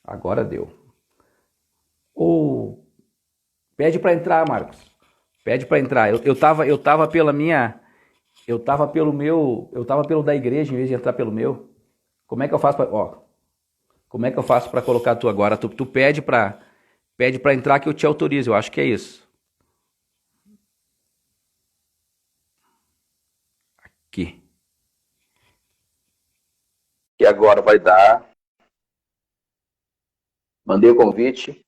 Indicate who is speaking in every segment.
Speaker 1: Agora deu. Ou pede para entrar, Marcos. Pede para entrar. Eu tava pela minha, eu tava pelo meu, eu tava pelo da igreja em vez de entrar pelo meu. Como é que eu faço para, ó? Como é que eu faço para colocar tu agora? Tu pede para entrar que eu te autorizo. Eu acho que é isso. Aqui. E agora vai dar. Mandei o convite.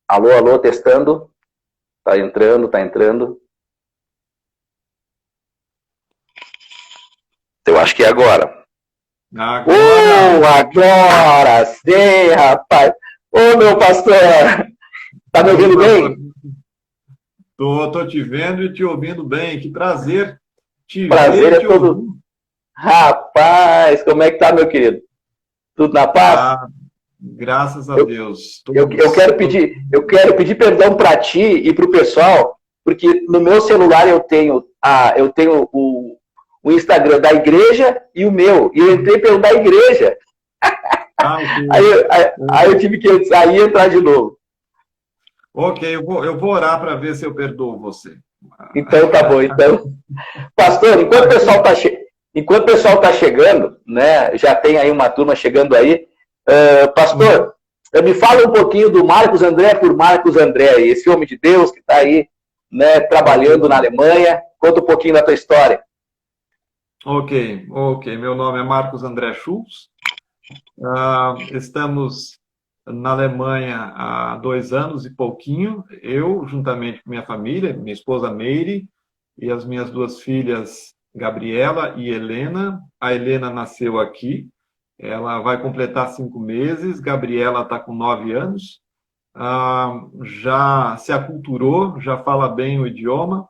Speaker 1: Alô, alô, testando. Tá entrando, tá entrando. Eu acho que é agora.
Speaker 2: Agora,
Speaker 1: Agora sim, rapaz. Ô, meu pastor, tá me
Speaker 2: ô
Speaker 1: ouvindo
Speaker 2: pastor,
Speaker 1: bem?
Speaker 2: tô te vendo e te ouvindo bem. Que prazer te ver
Speaker 1: Prazer
Speaker 2: e
Speaker 1: é
Speaker 2: te
Speaker 1: todo.
Speaker 2: ouvir.
Speaker 1: Rapaz, como é que tá, meu querido? Tudo na paz?
Speaker 2: Ah, graças a
Speaker 1: Eu,
Speaker 2: Deus.
Speaker 1: eu
Speaker 2: Todos, todos.
Speaker 1: quero pedir perdão para ti e para o pessoal, porque no meu celular eu tenho o Instagram da igreja e o meu, e eu entrei pelo da igreja.
Speaker 2: Ah, ok.
Speaker 1: Aí eu tive que sair e entrar de novo.
Speaker 2: Ok, eu vou orar para ver se eu perdoo você.
Speaker 1: Então tá bom. Então, pastor, enquanto o pessoal tá chegando, né? Já tem aí uma turma chegando aí. Pastor, me fala um pouquinho do Marcos André por Marcos André, esse homem de Deus que está aí, né,
Speaker 2: Ok,
Speaker 1: trabalhando na Alemanha. Conta um pouquinho da tua história.
Speaker 2: ok. Meu nome é Marcos André Schulz. Estamos na Alemanha há 2 anos e pouquinho. Eu, juntamente com minha família, minha esposa Meire e as minhas duas filhas, Gabriela e Helena. A Helena nasceu aqui. Ela vai completar 5 meses. Gabriela está com 9 anos. Já se aculturou, já fala bem o idioma.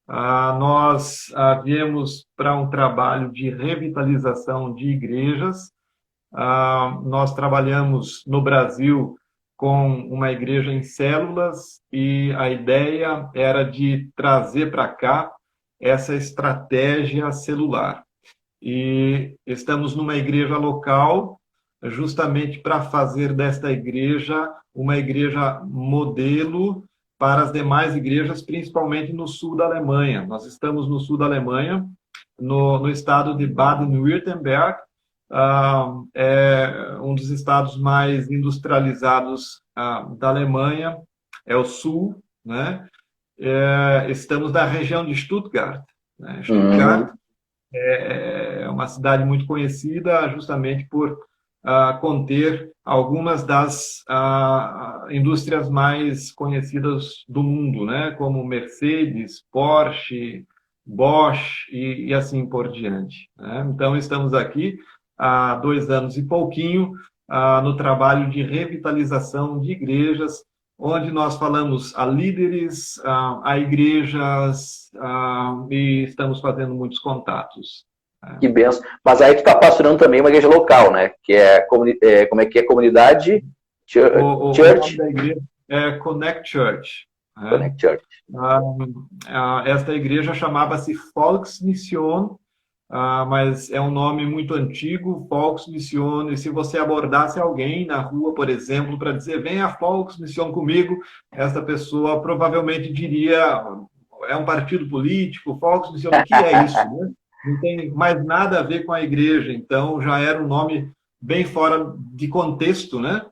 Speaker 2: Nós viemos para um trabalho de revitalização de igrejas. Nós trabalhamos no Brasil com uma igreja em células e a ideia era de trazer para cá essa estratégia celular. E estamos numa igreja local, justamente para fazer desta igreja uma igreja modelo para as demais igrejas, principalmente no sul da Alemanha. Nós estamos no sul da Alemanha, no estado de Baden-Württemberg. É um dos estados mais industrializados da Alemanha, é o sul, né? Estamos na região de Stuttgart, né? Stuttgart
Speaker 1: Uhum.
Speaker 2: é uma cidade muito conhecida justamente por conter algumas das indústrias mais conhecidas do mundo, né? Como Mercedes, Porsche, Bosch e assim por diante, né? Então, estamos aqui há 2 anos e pouquinho no trabalho de revitalização de igrejas, onde nós falamos a líderes, a igrejas, e estamos fazendo muitos contatos.
Speaker 1: Que benção. Mas aí tu está pastorando também uma igreja local, né? Que é, como é que é? Comunidade
Speaker 2: O nome
Speaker 1: Church
Speaker 2: da igreja é Connect Church, né?
Speaker 1: Connect Church.
Speaker 2: Esta igreja chamava-se Volksmission, mas é um nome muito antigo, Volksmission, e se você abordasse alguém na rua, por exemplo, para dizer, venha a Volksmission comigo, esta pessoa provavelmente diria, é um partido político, Volksmission, o que é isso, né? Não tem mais nada a ver com a igreja, então já era um nome bem fora de contexto, né?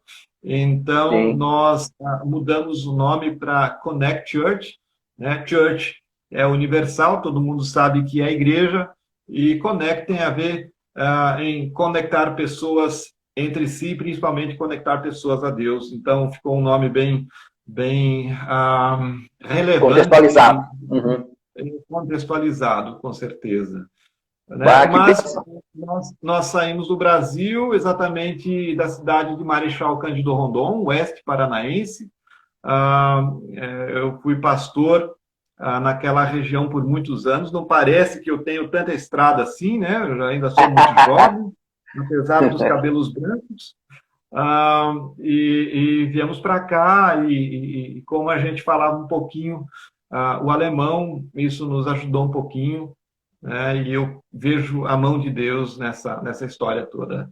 Speaker 2: Então,
Speaker 1: Sim.
Speaker 2: nós mudamos o nome para Connect Church, né? Church é universal, todo mundo sabe que é igreja, e Connect tem a ver em conectar pessoas entre si, principalmente conectar pessoas a Deus. Então, ficou um nome bem relevante
Speaker 1: Contextualizado. Uhum.
Speaker 2: e contextualizado, com certeza, né?
Speaker 1: Bah, que
Speaker 2: Mas
Speaker 1: benção.
Speaker 2: nós saímos do Brasil, exatamente da cidade de Marechal Cândido Rondon, oeste paranaense. Eu fui pastor naquela região por muitos anos. Não parece que eu tenho tanta estrada assim, né? Eu ainda sou muito jovem, apesar dos cabelos brancos. E viemos para cá e como a gente falava um pouquinho o alemão, isso nos ajudou um pouquinho, né? E eu vejo a mão de Deus nessa história toda.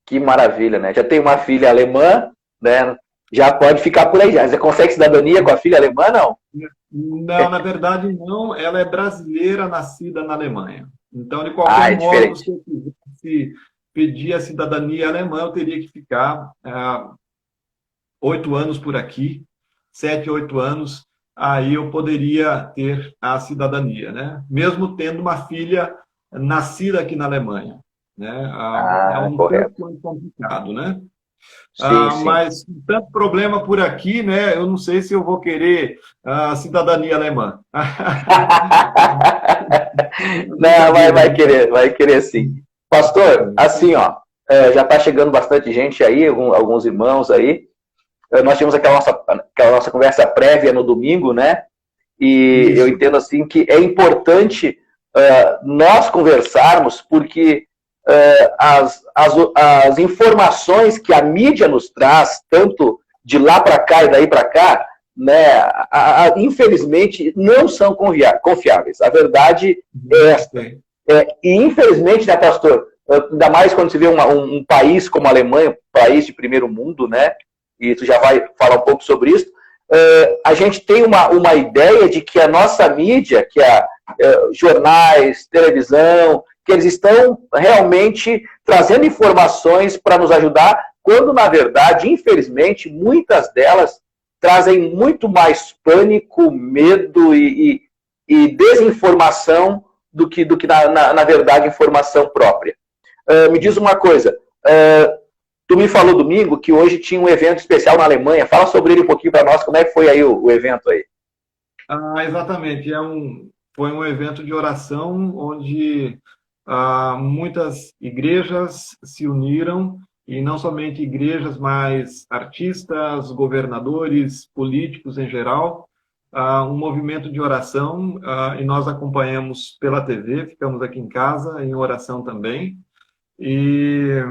Speaker 1: Que maravilha, né? Já tenho uma filha alemã, né? Já pode ficar por aí. Já. Você consegue cidadania com a filha alemã, não?
Speaker 2: Não, na verdade não. Ela é brasileira, nascida na Alemanha. Então, de
Speaker 1: Ah,
Speaker 2: qualquer
Speaker 1: é
Speaker 2: modo, se
Speaker 1: diferente.
Speaker 2: eu quisesse pedir a cidadania alemã, eu teria que ficar 8 anos por aqui, 7, 8 anos, aí eu poderia ter a cidadania, né? Mesmo tendo uma filha nascida aqui na Alemanha, né? É
Speaker 1: Ah,
Speaker 2: um tanto
Speaker 1: correto.
Speaker 2: quanto complicado, né?
Speaker 1: Sim, sim.
Speaker 2: Mas com tanto problema por aqui, né? Eu não sei se eu vou querer a cidadania alemã.
Speaker 1: Não,
Speaker 2: Brincadeira,
Speaker 1: vai querer sim. Pastor, assim, ó, já está chegando bastante gente aí, alguns irmãos aí. Nós tivemos aquela nossa conversa prévia no domingo, né? E eu
Speaker 2: Isso.
Speaker 1: entendo assim que é importante nós conversarmos, porque as informações que a mídia nos traz, tanto de lá para cá e daí para cá, né, infelizmente não são confiáveis. A verdade é esta.
Speaker 2: Sim.
Speaker 1: E infelizmente, né, pastor, ainda mais quando se vê um país como a Alemanha, um país de primeiro mundo, né, e tu já vai falar um pouco sobre isso, a gente tem uma ideia de que a nossa mídia, que é jornais, televisão, que eles estão realmente trazendo informações para nos ajudar, quando, na verdade, infelizmente, muitas delas trazem muito mais pânico, medo e desinformação do que na verdade, informação própria. Me diz uma coisa, tu me falou domingo que hoje tinha um evento especial na Alemanha. Fala sobre ele um pouquinho para nós, como é que foi aí o evento aí?
Speaker 2: Exatamente. Foi um evento de oração onde muitas igrejas se uniram, e não somente igrejas, mas artistas, governadores, políticos em geral, um movimento de oração, e nós acompanhamos pela TV, ficamos aqui em casa em oração também. E,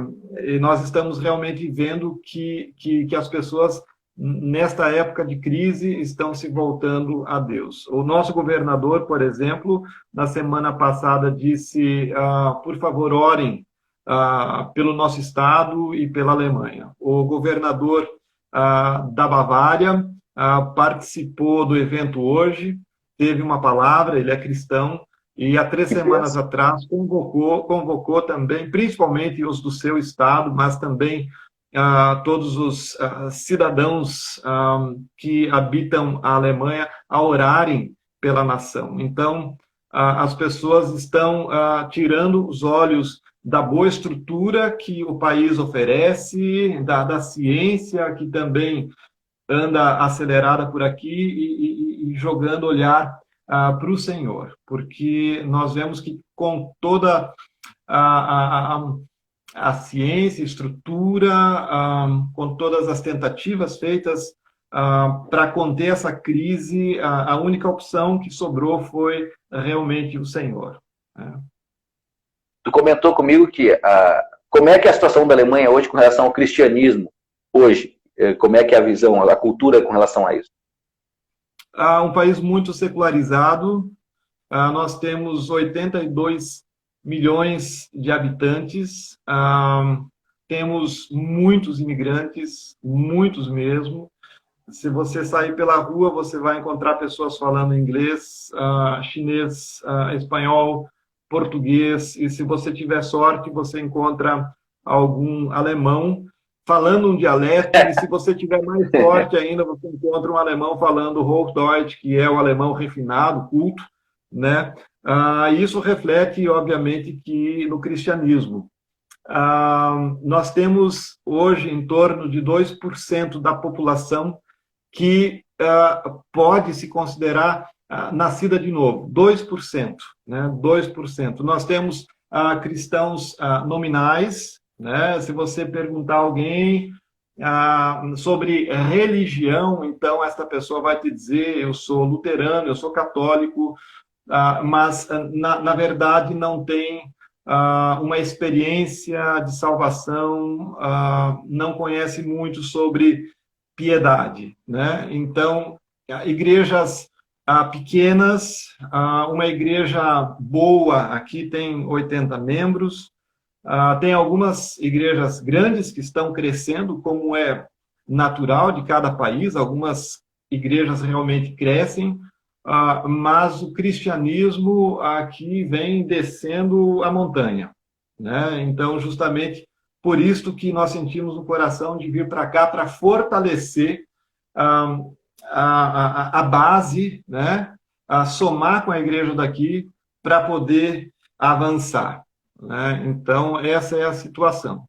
Speaker 2: e nós estamos realmente vendo que as pessoas, nesta época de crise, estão se voltando a Deus. O nosso governador, por exemplo, na semana passada disse, por favor, orem pelo nosso estado e pela Alemanha. O governador da Bavária participou do evento hoje, teve uma palavra, ele é cristão, e há 3 semanas atrás convocou também, principalmente os do seu estado, mas também todos os cidadãos que habitam a Alemanha a orarem pela nação. Então, as pessoas estão tirando os olhos da boa estrutura que o país oferece, da ciência que também anda acelerada por aqui e jogando olhar para o Senhor, porque nós vemos que com toda a ciência, estrutura, com todas as tentativas feitas para conter essa crise, a única opção que sobrou foi realmente o Senhor.
Speaker 1: Tu comentou comigo que como é que é a situação da Alemanha hoje com relação ao cristianismo hoje? Como é que é a visão, a cultura com relação a isso?
Speaker 2: Um país muito secularizado. Nós temos 82 milhões de habitantes, temos muitos imigrantes, muitos mesmo. Se você sair pela rua, você vai encontrar pessoas falando inglês, chinês, espanhol, português, e se você tiver sorte, você encontra algum alemão falando um dialeto, e se você tiver mais sorte ainda, você encontra um alemão falando Hochdeutsch, que é o alemão refinado, culto, né? Isso reflete, obviamente, que no cristianismo nós temos hoje em torno de 2% da população que pode se considerar nascida de novo, 2%, né? 2%. Nós temos cristãos nominais, né? Se você perguntar a alguém sobre religião, então esta pessoa vai te dizer, eu sou luterano, eu sou católico, mas na verdade não tem uma experiência de salvação, não conhece muito sobre piedade, né? Então, igrejas pequenas, uma igreja boa, aqui tem 80 membros, tem algumas igrejas grandes que estão crescendo, como é natural de cada país, algumas igrejas realmente crescem, mas o cristianismo aqui vem descendo a montanha, né? Então, justamente por isso que nós sentimos no coração de vir para cá para fortalecer a base, né? A somar com a igreja daqui para poder avançar, né? Então, essa é a situação.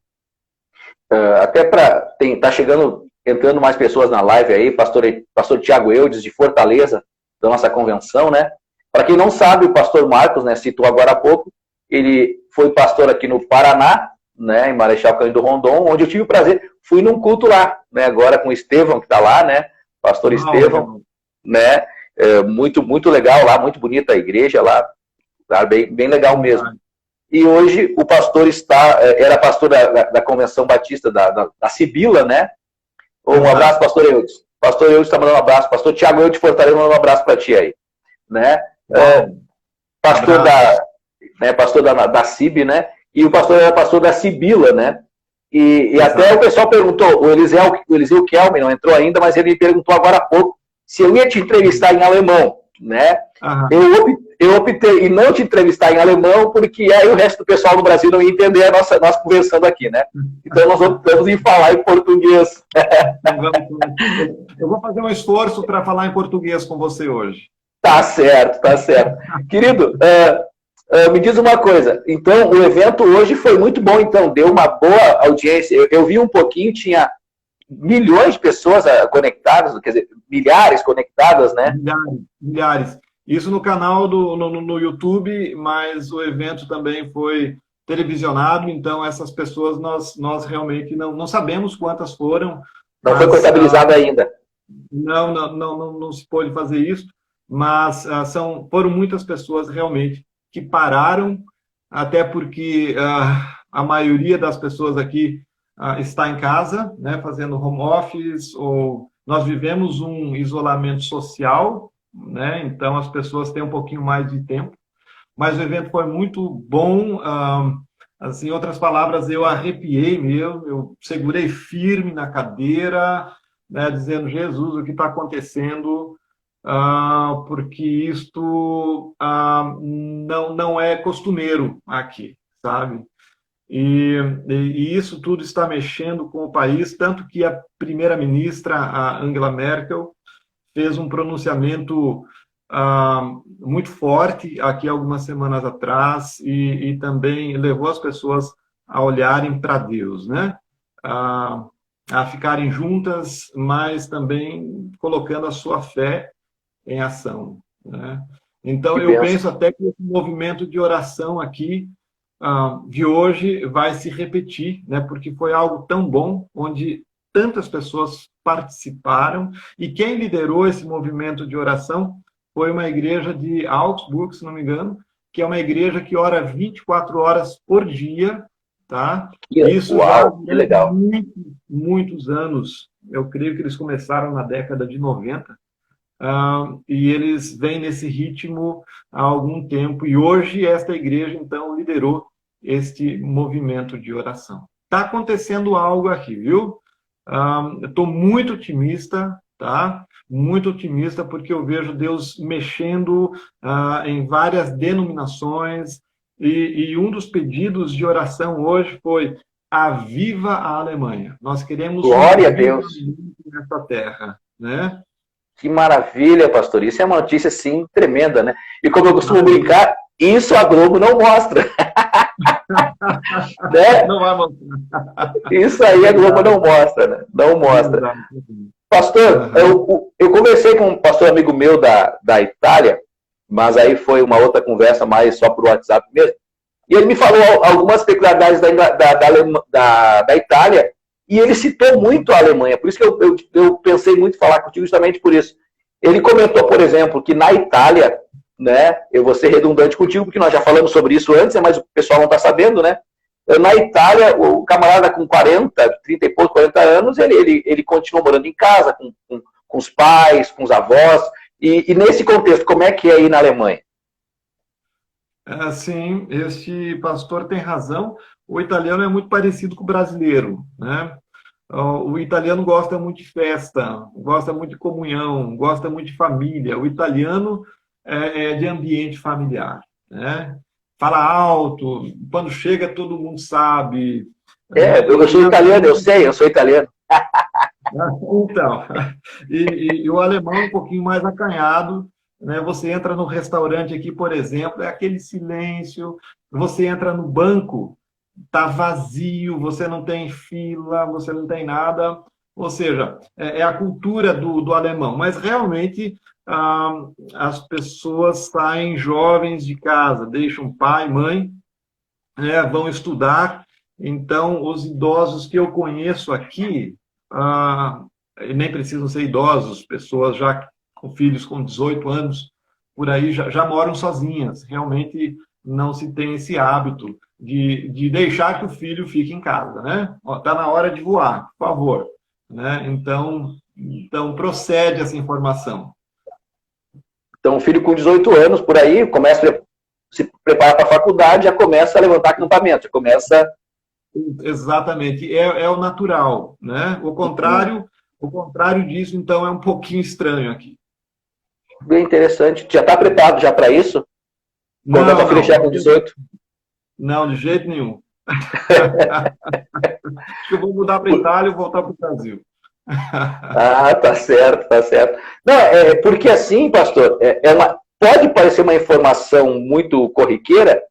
Speaker 3: Até para tá chegando, entrando mais pessoas na live aí, pastor Tiago Eudes, de Fortaleza, da nossa convenção, né? Para quem não sabe, o pastor Marcos, né, citou agora há pouco, ele foi pastor aqui no Paraná, né, em Marechal Cândido Rondon, onde eu tive o prazer, fui num culto lá, né, agora com o Estevão, que está lá, né, pastor Estevão, né, muito, muito legal lá, muito bonita a igreja lá, bem, bem legal mesmo. E hoje o pastor era pastor da Convenção Batista da Sibila, né? Um abraço, pastor Eudes. Pastor Eudes está mandando um abraço. Pastor Tiago Eudes de Fortaleza mandando um abraço para ti aí. Né? Pastor da CIB, né? E o pastor era pastor da Sibila, né? E até o pessoal perguntou, o Eliseu Kelme não entrou ainda, mas ele me perguntou agora há pouco se eu ia te entrevistar em alemão, né? Eu optei em não te entrevistar em alemão, porque aí o resto do pessoal no Brasil não ia entender nós conversando aqui, né? Então nós optamos em falar em português.
Speaker 2: Eu vou fazer um esforço para falar em português com você hoje.
Speaker 3: Tá certo, tá certo. Querido, me diz uma coisa, então o evento hoje foi muito bom, então, deu uma boa audiência, eu vi um pouquinho, tinha milhões de pessoas conectadas, quer dizer, milhares conectadas, né?
Speaker 2: Milhares. Isso no canal no YouTube, mas o evento também foi televisionado, então essas pessoas nós realmente não sabemos quantas foram.
Speaker 3: Não foi contabilizado ainda.
Speaker 2: Não se pôde fazer isso, mas foram muitas pessoas realmente que pararam, até porque a maioria das pessoas aqui está em casa, né, fazendo home office, ou nós vivemos um isolamento social, né? Então as pessoas têm um pouquinho mais de tempo, mas o evento foi muito bom. Assim, em outras palavras, eu arrepiei mesmo, eu segurei firme na cadeira, né, dizendo, Jesus, o que está acontecendo? Porque isto não é costumeiro aqui, sabe? E isso tudo está mexendo com o país, tanto que a primeira-ministra, a Angela Merkel, fez um pronunciamento muito forte aqui algumas semanas atrás e também levou as pessoas a olharem para Deus, né? A ficarem juntas, mas também colocando a sua fé em ação, né? Então, eu penso até que esse movimento de oração aqui de hoje vai se repetir, né? Porque foi algo tão bom, onde tantas pessoas participaram, e quem liderou esse movimento de oração foi uma igreja de Augsburg, se não me engano, que é uma igreja que ora 24 horas por dia, tá? Isso já há muitos anos. Eu creio que eles começaram na década de 90, e eles vêm nesse ritmo há algum tempo, e hoje esta igreja, então, liderou este movimento de oração. Está acontecendo algo aqui, viu? Estou muito otimista, tá? Muito otimista, porque eu vejo Deus mexendo em várias denominações, e um dos pedidos de oração hoje foi: aviva a Alemanha. Nós queremos
Speaker 3: glória a Deus
Speaker 2: nessa terra, né?
Speaker 3: Que maravilha, pastor. Isso é uma notícia, assim, tremenda, né? E como eu costumo brincar, isso a Globo não mostra. Né?
Speaker 2: Não vai mostrar.
Speaker 3: Isso aí a Globo não mostra, né? Não mostra. Pastor, eu conversei com um pastor amigo meu da Itália, mas aí foi uma outra conversa mais só por WhatsApp mesmo. E ele me falou algumas peculiaridades da Itália, e ele citou muito a Alemanha. Por isso que eu pensei muito em falar contigo, justamente por isso. Ele comentou, por exemplo, que na Itália, né, eu vou ser redundante contigo, porque nós já falamos sobre isso antes, mas o pessoal não está sabendo, né? Na Itália, o camarada com 30 e poucos, 40 anos, ele continua morando em casa, com os pais, com os avós. E nesse contexto, como é que é aí na Alemanha?
Speaker 2: Sim, este pastor tem razão. O italiano é muito parecido com o brasileiro, né? O italiano gosta muito de festa, gosta muito de comunhão, gosta muito de família. O italiano é de ambiente familiar, né? Fala alto, quando chega todo mundo sabe.
Speaker 3: Eu sou italiano, eu sou italiano.
Speaker 2: Então, e o alemão é um pouquinho mais acanhado, né? Você entra no restaurante aqui, por exemplo, é aquele silêncio. Você entra no banco, tá vazio, você não tem fila, você não tem nada. Ou seja, é a cultura do alemão. Mas realmente as pessoas saem jovens de casa, deixam pai, mãe, né, vão estudar. Então, os idosos que eu conheço aqui, nem precisam ser idosos, pessoas já com filhos com 18 anos, por aí já moram sozinhas. Realmente não se tem esse hábito de deixar que o filho fique em casa, né? Está na hora de voar, por favor. Né? Então procede essa informação.
Speaker 3: Então, um filho com 18 anos, por aí, começa a se preparar para a faculdade, já começa a levantar acampamento, já começa...
Speaker 2: Exatamente, é o natural, né? O contrário disso, então, é um pouquinho estranho aqui.
Speaker 3: Bem interessante. Já está preparado já para isso? Quando a tua filha chegar com 18?
Speaker 2: Não, de jeito nenhum. Acho que eu vou mudar para a Itália e voltar para o Brasil.
Speaker 3: Tá certo, tá certo. Não, porque assim, pastor, pode parecer uma informação muito corriqueira,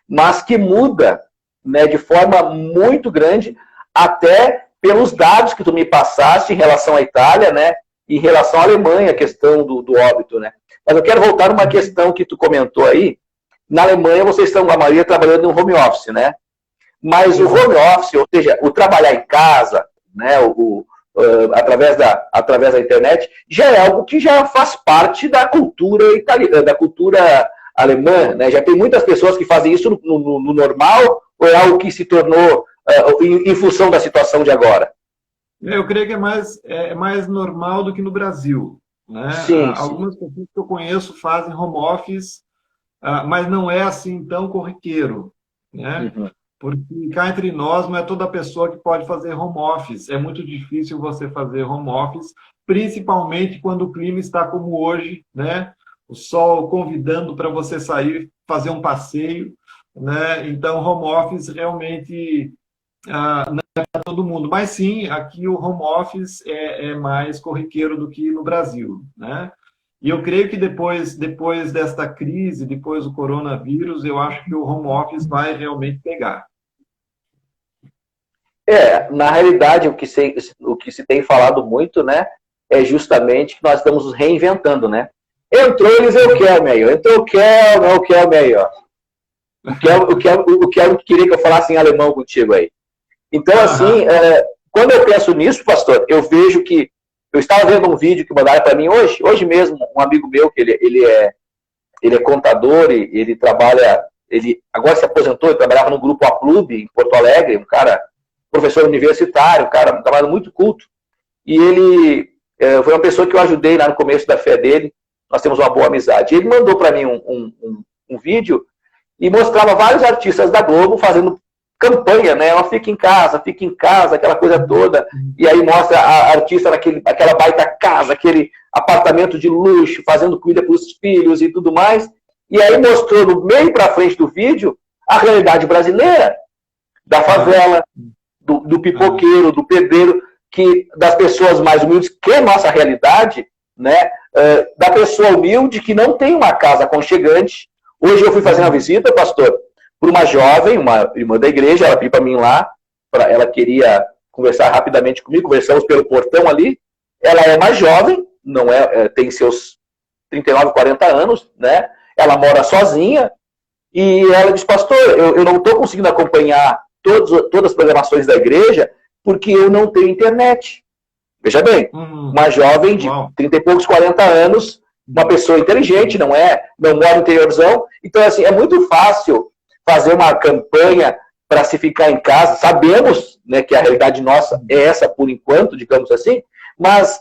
Speaker 3: mas que muda, né, de forma muito grande, até pelos dados que tu me passaste em relação à Itália, né, e em relação à Alemanha, a questão do óbito, né. Mas eu quero voltar numa questão que tu comentou aí. Na Alemanha, vocês estão, a maioria, trabalhando em home office, né? Mas o home office, ou seja, o trabalhar em casa, né, através da internet, já é algo que já faz parte da cultura italiana, da cultura alemã, né? Já tem muitas pessoas que fazem isso no normal, ou é algo que se tornou em função da situação de agora?
Speaker 2: Eu creio que é mais normal do que no Brasil, né?
Speaker 3: Sim,
Speaker 2: algumas pessoas que eu conheço fazem home office, mas não é assim tão corriqueiro, né?
Speaker 3: Uhum.
Speaker 2: Porque cá entre nós não é toda pessoa que pode fazer home office. É muito difícil você fazer home office, principalmente quando o clima está como hoje, né? O sol convidando para você sair, fazer um passeio, né? Então, home office realmente não é para todo mundo. Mas sim, aqui o home office é mais corriqueiro do que no Brasil, né? E eu creio que depois desta crise, depois do coronavírus, eu acho que o home office vai realmente pegar.
Speaker 3: Na realidade, o que se tem falado muito, né, é justamente que nós estamos nos reinventando, né? Entrou Eliseu Kelme aí, entrou o Kelme aí, ó. O Kelme queria que eu falasse em alemão contigo aí. Então, assim, quando eu penso nisso, pastor, eu vejo que eu estava vendo um vídeo que mandaram para mim hoje mesmo, um amigo meu, que ele é contador e ele trabalha, ele agora se aposentou, ele trabalhava no Grupo A-Clube, em Porto Alegre, um cara, professor universitário, um cara, um trabalho muito culto, e ele foi uma pessoa que eu ajudei lá no começo da fé dele, nós temos uma boa amizade. Ele mandou para mim um vídeo e mostrava vários artistas da Globo fazendo campanha, né? Ela fica em casa, aquela coisa toda. E aí mostra a artista naquela baita casa, aquele apartamento de luxo, fazendo comida para os filhos e tudo mais. E aí mostrou no meio para frente do vídeo a realidade brasileira, da favela, do pipoqueiro, do pedreiro, das pessoas mais humildes, que é a nossa realidade, né? Da pessoa humilde que não tem uma casa aconchegante. Hoje eu fui fazer uma visita, pastor, por uma jovem, uma irmã da igreja, ela pediu para mim lá, ela queria conversar rapidamente comigo, conversamos pelo portão ali. Ela é mais jovem, tem seus 39, 40 anos, né? Ela mora sozinha e ela disse, pastor, eu não estou conseguindo acompanhar todas as programações da igreja porque eu não tenho internet. Veja bem, uma jovem de 30 e poucos, 40 anos, uma pessoa inteligente, não mora no interiorzão, então assim, é muito fácil fazer uma campanha para se ficar em casa. Sabemos, né, que a realidade nossa é essa por enquanto, digamos assim, mas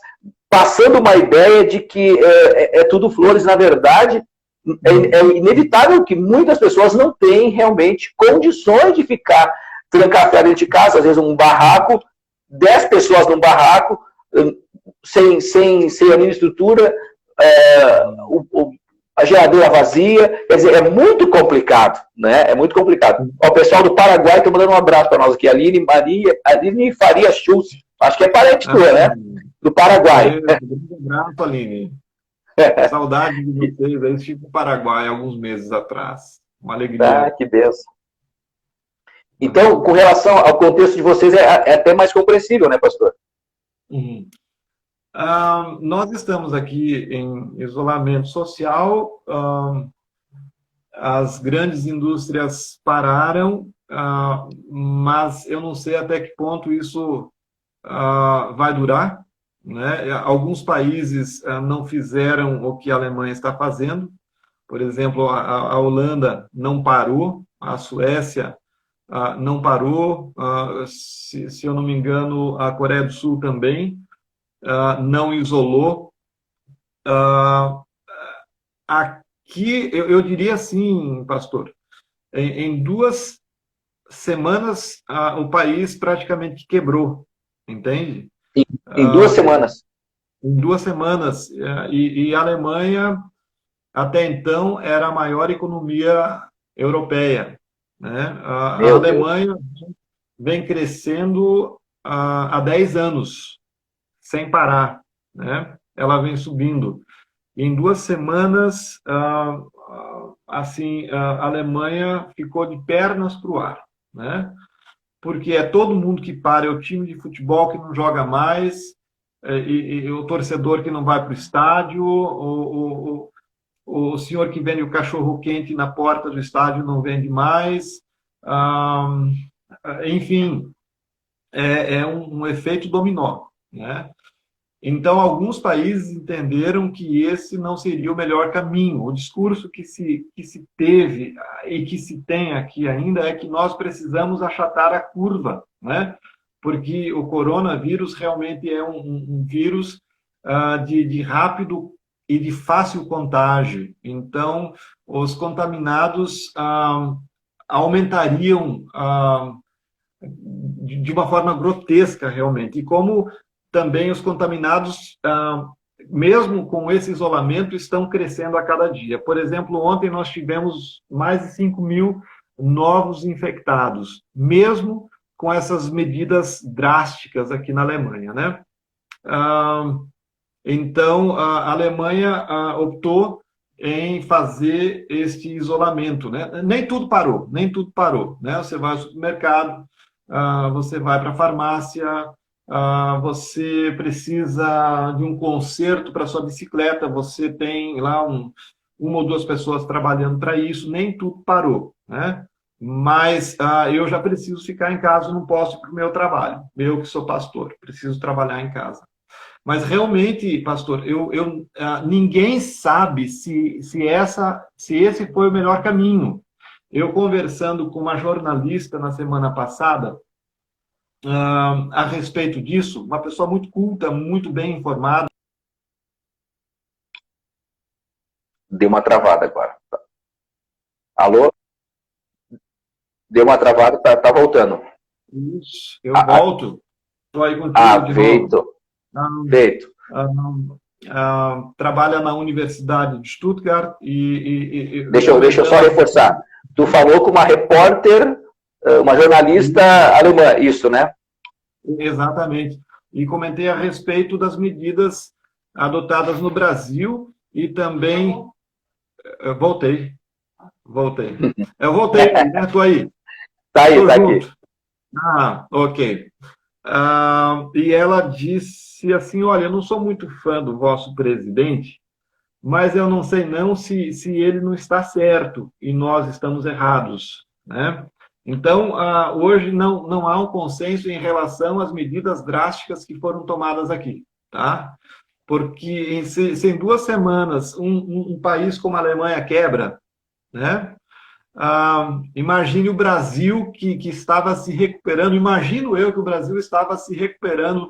Speaker 3: passando uma ideia de que é tudo flores, na verdade, é inevitável que muitas pessoas não têm realmente condições de ficar trancafiadas dentro de casa, às vezes um barraco, 10 pessoas num barraco, sem a mínima estrutura, a geladeira vazia, quer dizer, é muito complicado, né? É muito complicado. O pessoal do Paraguai está mandando um abraço para nós aqui, Aline Faria Schultz, acho que é parente tua, né? Do Paraguai.
Speaker 2: Um abraço, Aline. Saudade de vocês, aí estive no Paraguai alguns meses atrás. Uma alegria.
Speaker 3: Ah, que benção. Então, com relação ao contexto de vocês, é até mais compreensível, né, pastor?
Speaker 2: Uhum. Nós estamos aqui em isolamento social, as grandes indústrias pararam, mas eu não sei até que ponto isso vai durar, né? Alguns países não fizeram o que a Alemanha está fazendo, por exemplo, a Holanda não parou, a Suécia não parou, se eu não me engano, a Coreia do Sul também não isolou. Aqui, eu diria assim, pastor, em 2 semanas o país praticamente quebrou, entende?
Speaker 3: Em 2 semanas.
Speaker 2: Em 2 semanas. E a Alemanha, até então, era a maior economia europeia, né? A Alemanha vem crescendo há 10 anos, sem parar, né? Ela vem subindo. Em 2 semanas, assim, a Alemanha ficou de pernas para o ar, né? Porque é todo mundo que para, é o time de futebol que não joga mais, e o torcedor que não vai para o estádio, o senhor que vende o cachorro-quente na porta do estádio não vende mais, enfim, é um efeito dominó, né? Então, alguns países entenderam que esse não seria o melhor caminho. O discurso que se teve e que se tem aqui ainda é que nós precisamos achatar a curva, né? Porque o coronavírus realmente é um vírus de rápido e de fácil contágio. Então, os contaminados aumentariam de uma forma grotesca, realmente. E como também os contaminados, mesmo com esse isolamento, estão crescendo a cada dia. Por exemplo, ontem nós tivemos mais de 5.000 novos infectados, mesmo com essas medidas drásticas aqui na Alemanha, né? Então, a Alemanha optou em fazer este isolamento, né? Nem tudo parou, né? Você vai ao supermercado, você vai para a farmácia, você precisa de um conserto para sua bicicleta, você tem lá uma ou 2 pessoas trabalhando para isso, nem tudo parou, né? Mas eu já preciso ficar em casa, não posso ir para o meu trabalho. Eu que sou pastor, preciso trabalhar em casa. Mas realmente, pastor, ninguém sabe se esse foi o melhor caminho. Eu conversando com uma jornalista na semana passada, a respeito disso, uma pessoa muito culta, muito bem informada.
Speaker 3: Deu uma travada agora. Alô? Deu uma travada, tá voltando.
Speaker 2: Isso, eu volto. Estou aí contigo de
Speaker 3: feito.
Speaker 2: novo.
Speaker 3: Feito.
Speaker 2: Trabalha na Universidade de Stuttgart
Speaker 3: Deixa eu só reforçar. Tu falou com uma repórter, uma jornalista alemã, isso, né?
Speaker 2: Exatamente. E comentei a respeito das medidas adotadas no Brasil e também... Voltei. Eu voltei, né? Estou aí.
Speaker 3: Tá aí,
Speaker 2: Tô
Speaker 3: tá
Speaker 2: junto.
Speaker 3: aqui.
Speaker 2: Ok. E ela disse assim, olha, eu não sou muito fã do vosso presidente, mas eu não sei não se ele não está certo e nós estamos errados, né? Então, hoje não há um consenso em relação às medidas drásticas que foram tomadas aqui, tá? Porque se em 2 semanas um país como a Alemanha quebra, né? Imagine o Brasil que estava se recuperando, imagino eu que o Brasil estava se recuperando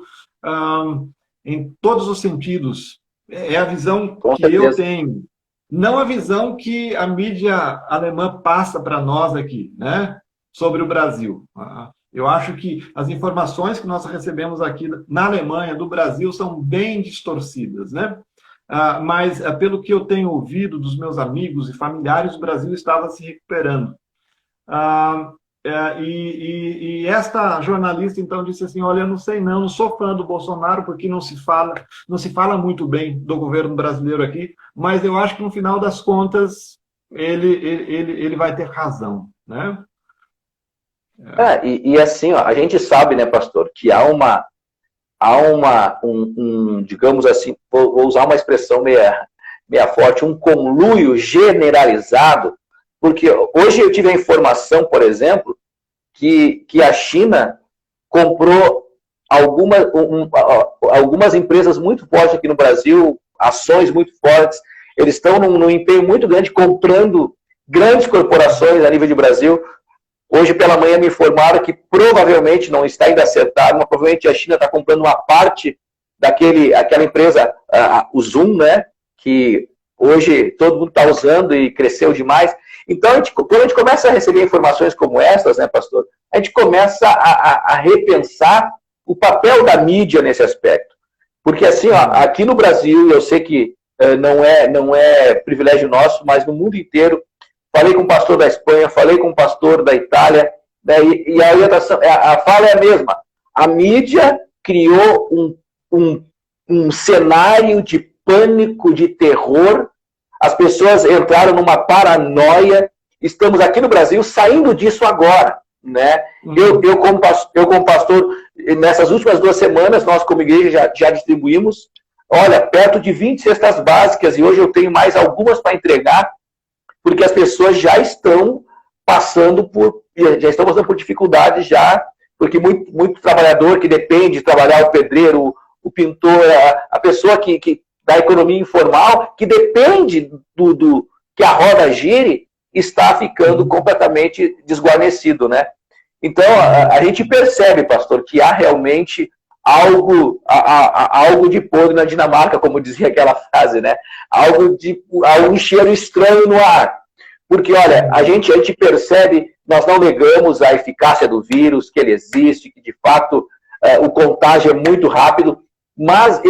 Speaker 2: em todos os sentidos. É a visão que eu tenho. Não a visão que a mídia alemã passa para nós aqui, né? Sobre o Brasil. Eu acho que as informações que nós recebemos aqui na Alemanha, do Brasil, são bem distorcidas, né? Mas, pelo que eu tenho ouvido dos meus amigos e familiares, o Brasil estava se recuperando. E esta jornalista, então, disse assim, olha, eu não sei não sou fã do Bolsonaro, porque não se fala muito bem do governo brasileiro aqui, mas eu acho que, no final das contas, ele vai ter razão, né?
Speaker 3: E assim, ó, a gente sabe, né, pastor, que digamos assim, vou usar uma expressão meia forte, um conluio generalizado, porque hoje eu tive a informação, por exemplo, que a China comprou algumas empresas muito fortes aqui no Brasil, ações muito fortes, eles estão num empenho muito grande comprando grandes corporações a nível de Brasil. Hoje pela manhã me informaram que provavelmente, não está ainda acertado, mas provavelmente a China está comprando uma parte daquela empresa, o Zoom, né, que hoje todo mundo está usando e cresceu demais. Então, quando a gente começa a receber informações como essas, né, pastor, a gente começa a repensar o papel da mídia nesse aspecto. Porque assim, ó, aqui no Brasil, eu sei que não é privilégio nosso, mas no mundo inteiro, falei com o pastor da Espanha, falei com o pastor da Itália, né, e a orientação, a fala é a mesma. A mídia criou um cenário de pânico, de terror, as pessoas entraram numa paranoia, estamos aqui no Brasil saindo disso agora, né? Eu como pastor, nessas últimas 2 semanas, nós como igreja já distribuímos, olha, perto de 20 cestas básicas, e hoje eu tenho mais algumas para entregar, porque as pessoas já estão passando por dificuldades já, porque muito trabalhador que depende de trabalhar, o pedreiro, o pintor, a pessoa que da economia informal, que depende que a roda gire, está ficando completamente desguarnecido, né? Então, a gente percebe, pastor, que há realmente algo de podre na Dinamarca, como dizia aquela frase, né? Um cheiro estranho no ar. Porque, olha, a gente percebe, nós não negamos a eficácia do vírus, que ele existe, que de fato o contágio é muito rápido, mas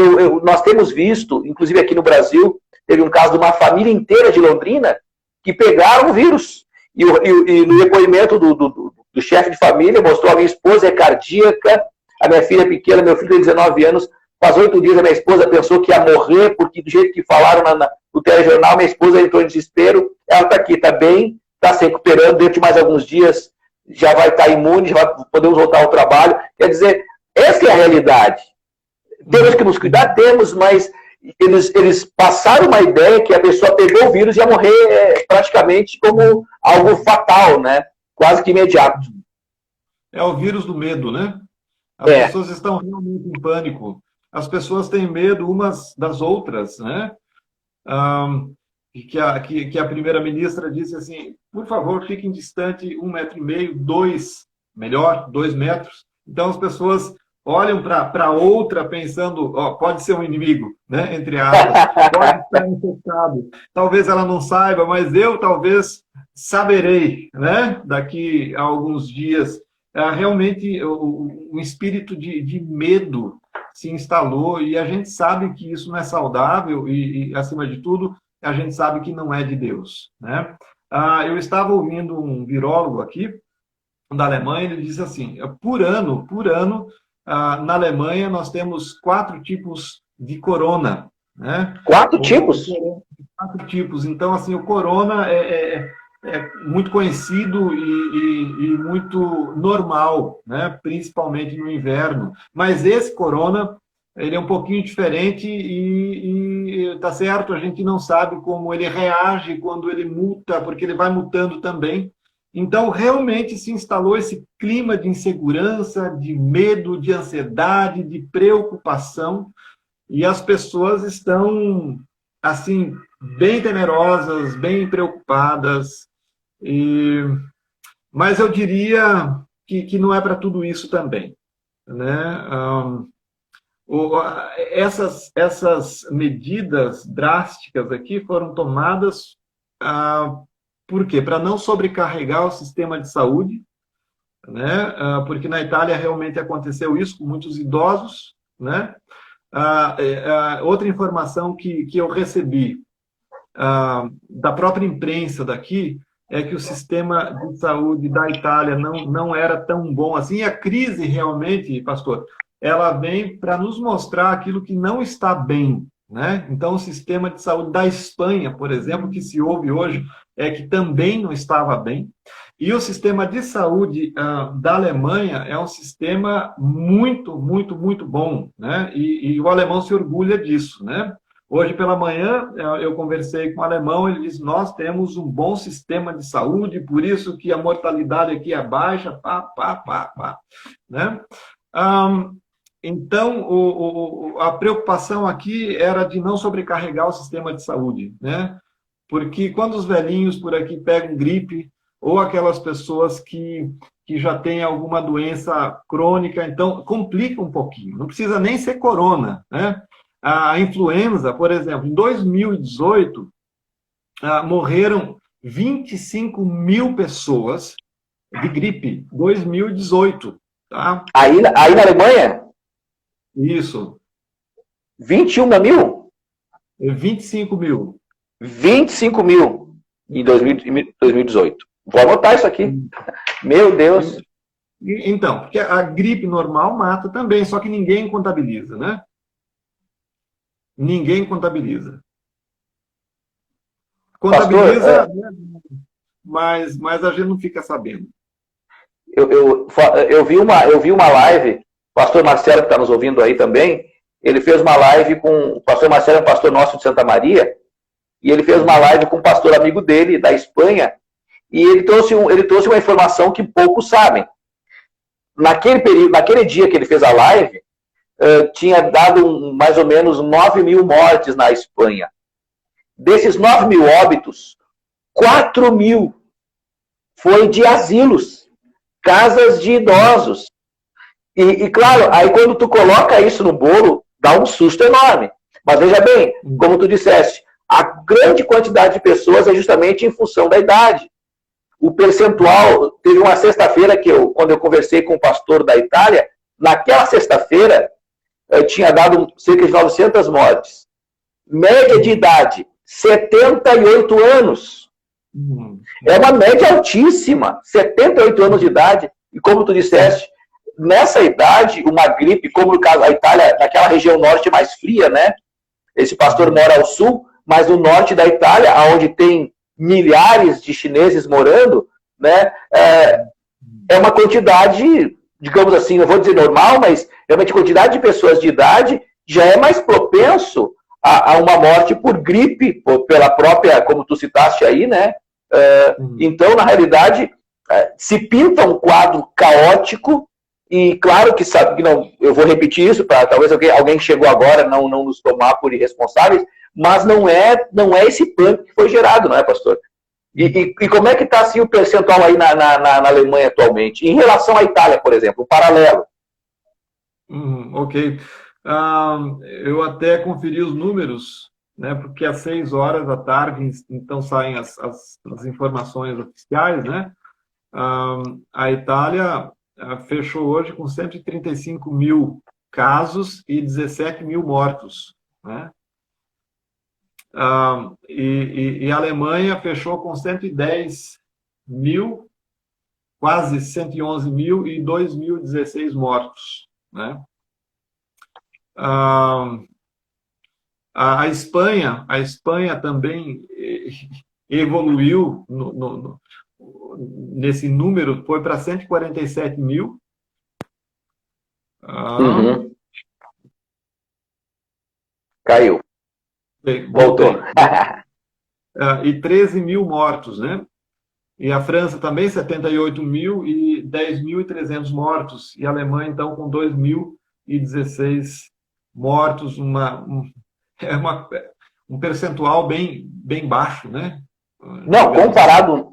Speaker 3: nós temos visto, inclusive aqui no Brasil, teve um caso de uma família inteira de Londrina que pegaram o vírus. E no depoimento do chefe de família, mostrou a minha esposa é cardíaca, a minha filha é pequena, meu filho tem 19 anos, faz 8 dias a minha esposa pensou que ia morrer, porque do jeito que falaram no telejornal, minha esposa entrou em desespero, ela está aqui, está bem, está se recuperando, dentro de mais alguns dias já vai estar imune, já podemos voltar ao trabalho. Quer dizer, essa é a realidade. Temos que nos cuidar, temos, mas eles passaram uma ideia que a pessoa pegou o vírus e ia morrer praticamente como algo fatal, né? Quase que imediato.
Speaker 2: É o vírus do medo, né? As pessoas estão realmente em pânico. As pessoas têm medo umas das outras, né? Que a primeira-ministra disse assim, por favor, fiquem distante 1,5 metro, 2 metros. Então as pessoas olham para outra pensando, pode ser um inimigo, né? Entre aspas, pode estar infectado. Talvez ela não saiba, mas eu talvez saberei, né? Daqui a alguns dias. Realmente, um espírito de medo se instalou e a gente sabe que isso não é saudável e, acima de tudo, a gente sabe que não é de Deus, né? Eu estava ouvindo um virólogo aqui da Alemanha, ele disse assim, por ano, na Alemanha nós temos 4 tipos de corona, né?
Speaker 3: 4 tipos?
Speaker 2: 4 tipos. Então, assim, o corona é muito conhecido e muito normal, né? Principalmente no inverno. Mas esse corona, ele é um pouquinho diferente e tá certo, a gente não sabe como ele reage quando ele muta, porque ele vai mutando também. Então, realmente se instalou esse clima de insegurança, de medo, de ansiedade, de preocupação, e as pessoas estão, assim, bem temerosas, bem preocupadas, mas eu diria que não é para tudo isso também, né? Essas medidas drásticas aqui foram tomadas por quê? Para não sobrecarregar o sistema de saúde, né? Porque na Itália realmente aconteceu isso com muitos idosos, né? Outra informação que eu recebi da própria imprensa daqui é que o sistema de saúde da Itália não era tão bom assim. E a crise realmente, pastor, ela vem para nos mostrar aquilo que não está bem, né? Então, o sistema de saúde da Espanha, por exemplo, que se ouve hoje, é que também não estava bem. E o sistema de saúde da Alemanha é um sistema muito, muito, muito bom, né? E o alemão se orgulha disso, né? Hoje pela manhã eu conversei com um alemão, ele disse, nós temos um bom sistema de saúde, por isso que a mortalidade aqui é baixa, né? Então, a preocupação aqui era de não sobrecarregar o sistema de saúde, né? Porque quando os velhinhos por aqui pegam gripe, ou aquelas pessoas que já têm alguma doença crônica, então complica um pouquinho. Não precisa nem ser corona, né? A influenza, por exemplo, em 2018, morreram 25 mil pessoas de gripe. 2018, tá?
Speaker 3: Aí na Alemanha?
Speaker 2: Isso.
Speaker 3: 21 mil?
Speaker 2: 25 mil.
Speaker 3: 25 mil em 2018. Vou anotar isso aqui. Meu Deus.
Speaker 2: Então, porque a gripe normal mata também, só que ninguém contabiliza, né? Ninguém contabiliza. Contabiliza, pastor, mas a gente não fica sabendo.
Speaker 3: Eu vi uma live, o pastor Marcelo, que está nos ouvindo aí também, ele fez uma live com... O pastor Marcelo é um pastor nosso de Santa Maria, e ele fez uma live com um pastor amigo dele, da Espanha, e ele trouxe uma informação que poucos sabem. Naquele dia que ele fez a live, tinha dado mais ou menos 9 mil mortes na Espanha. Desses 9 mil óbitos, 4 mil foi de asilos, casas de idosos. E claro, aí quando tu coloca isso no bolo, dá um susto enorme. Mas veja bem, como tu disseste, a grande quantidade de pessoas é justamente em função da idade. O percentual, teve uma sexta-feira quando eu conversei com o pastor da Itália, naquela sexta-feira, tinha dado cerca de 900 mortes. Média de idade, 78 anos. É uma média altíssima, 78 anos de idade. E como tu disseste, nessa idade, uma gripe, como no caso da Itália, naquela região norte mais fria, né? Esse pastor mora ao sul, mas no norte da Itália, onde tem milhares de chineses morando, né? É uma quantidade, digamos assim, não vou dizer normal, mas é uma quantidade de pessoas de idade já é mais propenso a uma morte por gripe, pela própria, como tu citaste aí, né? Então, na realidade, se pinta um quadro caótico, e claro que sabe que não, eu vou repetir isso para talvez alguém que chegou agora não nos tomar por irresponsáveis, mas não é esse pânico que foi gerado, não é, pastor? E como é que está assim, o percentual aí na Alemanha atualmente? Em relação à Itália, por exemplo, um paralelo.
Speaker 2: Ok. Eu até conferi os números, né, porque às 6 horas da tarde, então, saem as informações oficiais, né? A Itália fechou hoje com 135 mil casos e 17 mil mortos, né? E a Alemanha fechou com 110 mil, quase 111 mil e 2.016 mortos, né? A Espanha também evoluiu nesse número, foi para 147 mil.
Speaker 3: Caiu. Voltou.
Speaker 2: E 13 mil mortos, né? E a França também, 78 mil e 10.300 mortos. E a Alemanha, então, com 2.016 mortos, um percentual bem baixo, né?
Speaker 3: Não,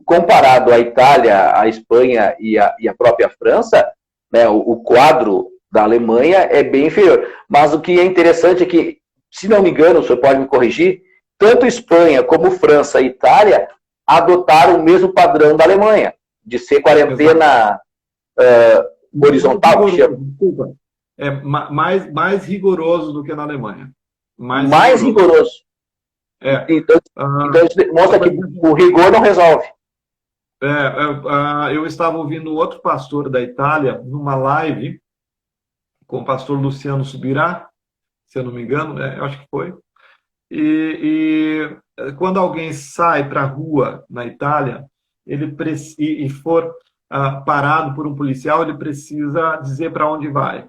Speaker 3: comparado à Itália, à Espanha e à própria França, né, o quadro da Alemanha é bem inferior. Mas o que é interessante é que, se não me engano, o senhor pode me corrigir, tanto Espanha como França e Itália adotaram o mesmo padrão da Alemanha, de ser quarentena horizontal, que chama?
Speaker 2: Desculpa. É mais rigoroso do que na Alemanha.
Speaker 3: Mais rigoroso.
Speaker 2: É.
Speaker 3: Então isso mostra que o rigor não resolve.
Speaker 2: Eu estava ouvindo outro pastor da Itália numa live com o pastor Luciano Subirá, se eu não me engano, eu acho que foi. E quando alguém sai para a rua na Itália, e for parado por um policial, ele precisa dizer para onde vai.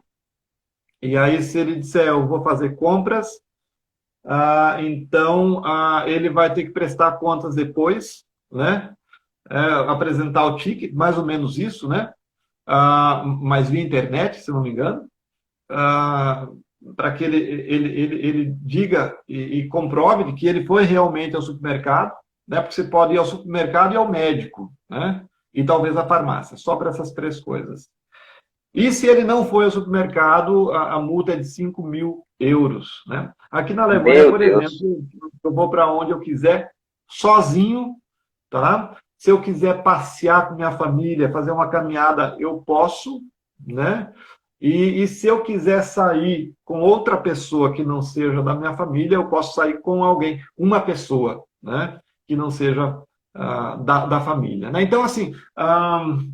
Speaker 2: E aí, se ele disser, eu vou fazer compras, então ele vai ter que prestar contas depois, né? Apresentar o ticket, mais ou menos isso, né? Mas via internet, se não me engano, para que ele diga e comprove de que ele foi realmente ao supermercado, né? Porque você pode ir ao supermercado e ao médico, né? E talvez à farmácia, só para essas 3 coisas. E se ele não foi ao supermercado, a multa é de 5.000 euros, né? Aqui na Alemanha, por exemplo, eu vou para onde eu quiser, sozinho, tá? Se eu quiser passear com minha família, fazer uma caminhada, eu posso, né? E se eu quiser sair com outra pessoa que não seja da minha família, eu posso sair com alguém, uma pessoa, né? Que não seja da família, né? Então, assim,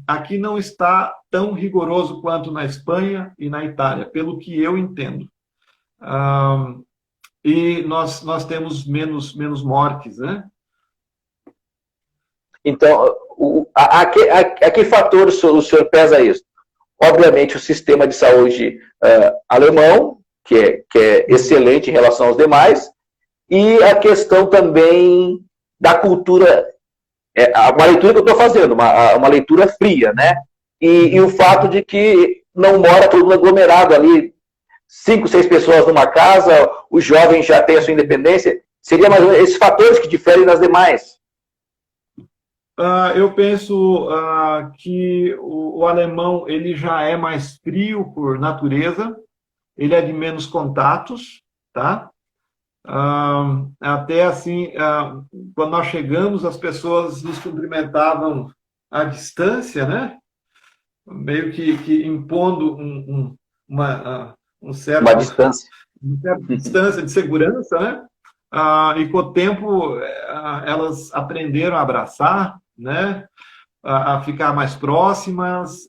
Speaker 2: aqui não está tão rigoroso quanto na Espanha e na Itália, pelo que eu entendo. E nós temos menos mortes, né?
Speaker 3: Então, a que fator o senhor pesa isso? Obviamente, o sistema de saúde alemão, que é excelente em relação aos demais, e a questão também da cultura, uma leitura que eu estou fazendo, uma leitura fria, né? E o fato de que não mora todo mundo aglomerado ali, 5, 6 pessoas numa casa, os jovens já têm a sua independência, seria mais ou menos esses fatores que diferem das demais.
Speaker 2: Eu penso que o alemão ele já é mais frio por natureza, ele é de menos contatos, tá? Até assim, quando nós chegamos, as pessoas nos cumprimentavam à distância, né? Meio que impondo uma certa distância de segurança, né? E com o tempo elas aprenderam a abraçar, né? A ficar mais próximas,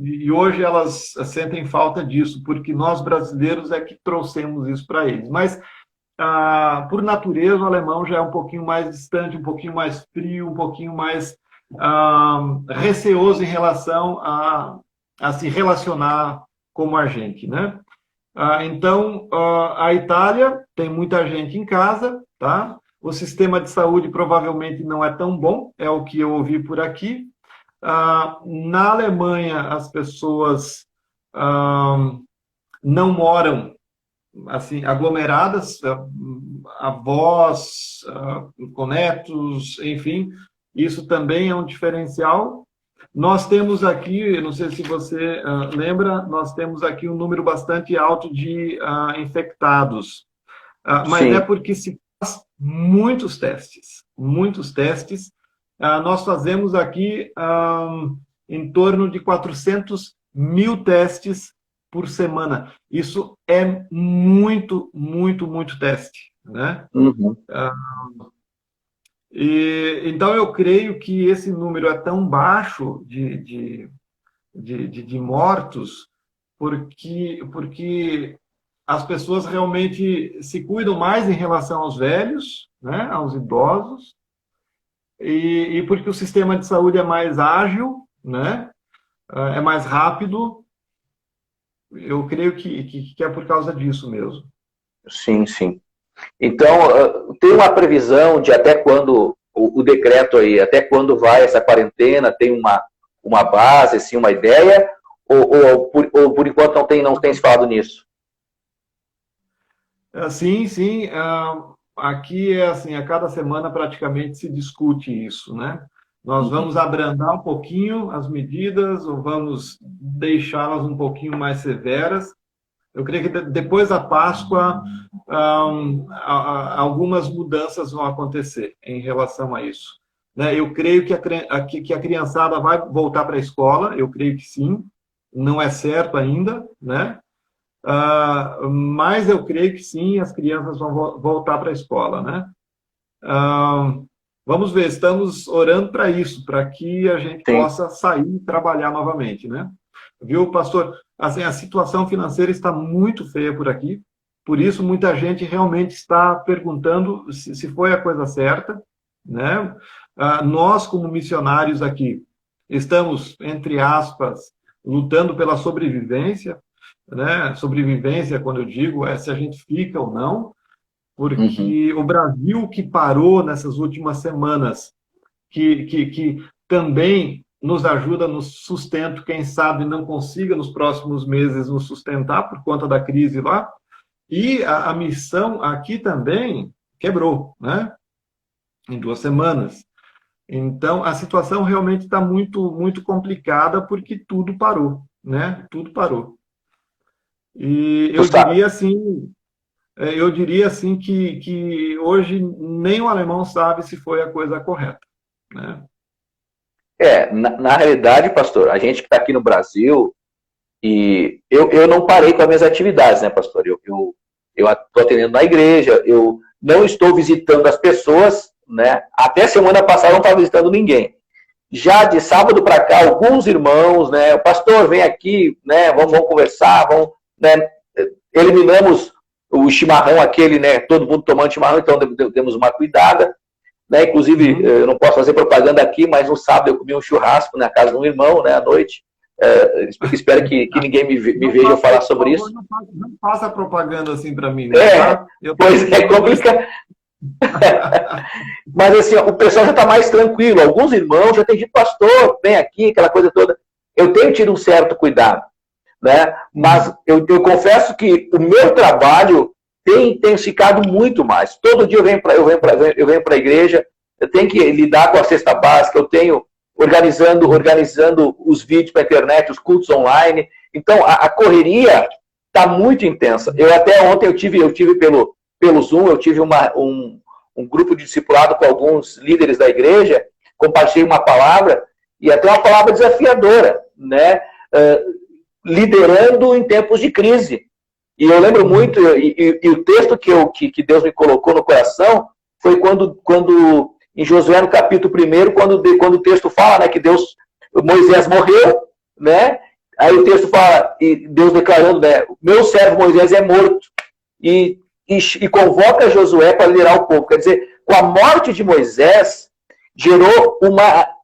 Speaker 2: e hoje elas sentem falta disso, porque nós brasileiros é que trouxemos isso para eles. Mas, por natureza, o alemão já é um pouquinho mais distante, um pouquinho mais frio, um pouquinho mais receoso em relação a se relacionar como a gente, né? Então, a Itália tem muita gente em casa, tá? O sistema de saúde provavelmente não é tão bom, é o que eu ouvi por aqui. Na Alemanha, as pessoas não moram assim aglomeradas, avós, com netos, enfim, isso também é um diferencial. Nós temos aqui, não sei se você lembra, nós temos aqui um número bastante alto de infectados, mas é porque se faz muitos testes. Nós fazemos aqui em torno de 400.000 testes por semana. Isso é muito, muito, muito teste, né?
Speaker 3: Uhum.
Speaker 2: Então, eu creio que esse número é tão baixo de mortos porque as pessoas realmente se cuidam mais em relação aos velhos, né, aos idosos, e porque o sistema de saúde é mais ágil, né, é mais rápido. Eu creio que é por causa disso mesmo.
Speaker 3: Sim, sim. Então, tem uma previsão de até quando o decreto aí, até quando vai essa quarentena, tem uma base, assim, uma ideia, ou por enquanto não tem se falado nisso?
Speaker 2: Sim. Aqui é assim, a cada semana praticamente se discute isso, né? Nós vamos abrandar um pouquinho as medidas ou vamos deixá-las um pouquinho mais severas. Eu creio que depois da Páscoa, algumas mudanças vão acontecer em relação a isso. né? Eu creio que a criançada vai voltar para a escola, eu creio que sim, não é certo ainda, né? Mas eu creio que sim, as crianças vão voltar para a escola, né? Vamos ver, estamos orando para isso, para que a gente
Speaker 3: Sim.
Speaker 2: possa sair e trabalhar novamente, né? Viu, pastor? Assim, a situação financeira está muito feia por aqui, por isso muita gente realmente está perguntando se foi a coisa certa, né? Nós, como missionários aqui, estamos, entre aspas, lutando pela sobrevivência, né? Sobrevivência, quando eu digo, é se a gente fica ou não, porque o Brasil que parou nessas últimas semanas, que também nos ajuda no sustento, quem sabe não consiga nos próximos meses nos sustentar por conta da crise lá, e a missão aqui também quebrou, né? Em 2 semanas. Então, a situação realmente está muito, muito complicada porque tudo parou, né? Tudo parou. E eu diria assim que hoje nem o alemão sabe se foi a coisa correta, né?
Speaker 3: Na realidade, pastor, a gente que está aqui no Brasil, e eu não parei com as minhas atividades, né, pastor? Eu estou atendendo na igreja, eu não estou visitando as pessoas, né? Até semana passada eu não estava visitando ninguém. Já de sábado para cá, alguns irmãos, né? O pastor vem aqui, né? Vamos conversar, né? Eliminamos o chimarrão aquele, né? Todo mundo tomando chimarrão, então demos uma cuidada, né? Inclusive, eu não posso fazer propaganda aqui, mas no sábado eu comi um churrasco na casa de um irmão, né? À noite. Espero que ninguém me veja falar sobre isso.
Speaker 2: Não faça propaganda assim para mim,
Speaker 3: né? Pois é, complicado. Mas assim, o pessoal já está mais tranquilo. Alguns irmãos já têm dito, pastor, vem aqui, aquela coisa toda. Eu tenho tido um certo cuidado, né? Mas eu confesso que o meu trabalho tem intensificado muito mais. Todo dia eu venho para a igreja, eu tenho que lidar com a cesta básica, eu tenho organizando os vídeos para a internet, os cultos online. Então, a correria está muito intensa. Eu até ontem eu tive pelo Zoom, eu tive um grupo de discipulado com alguns líderes da igreja, compartilhei uma palavra, e até uma palavra desafiadora, né? Liderando em tempos de crise. E eu lembro muito, e o texto que Deus me colocou no coração foi quando em Josué, no capítulo 1, quando o texto fala, né, que Moisés morreu, né? Aí o texto fala, e Deus declarando, né, meu servo Moisés é morto, e convoca Josué para liderar o povo. Quer dizer, com a morte de Moisés, gerou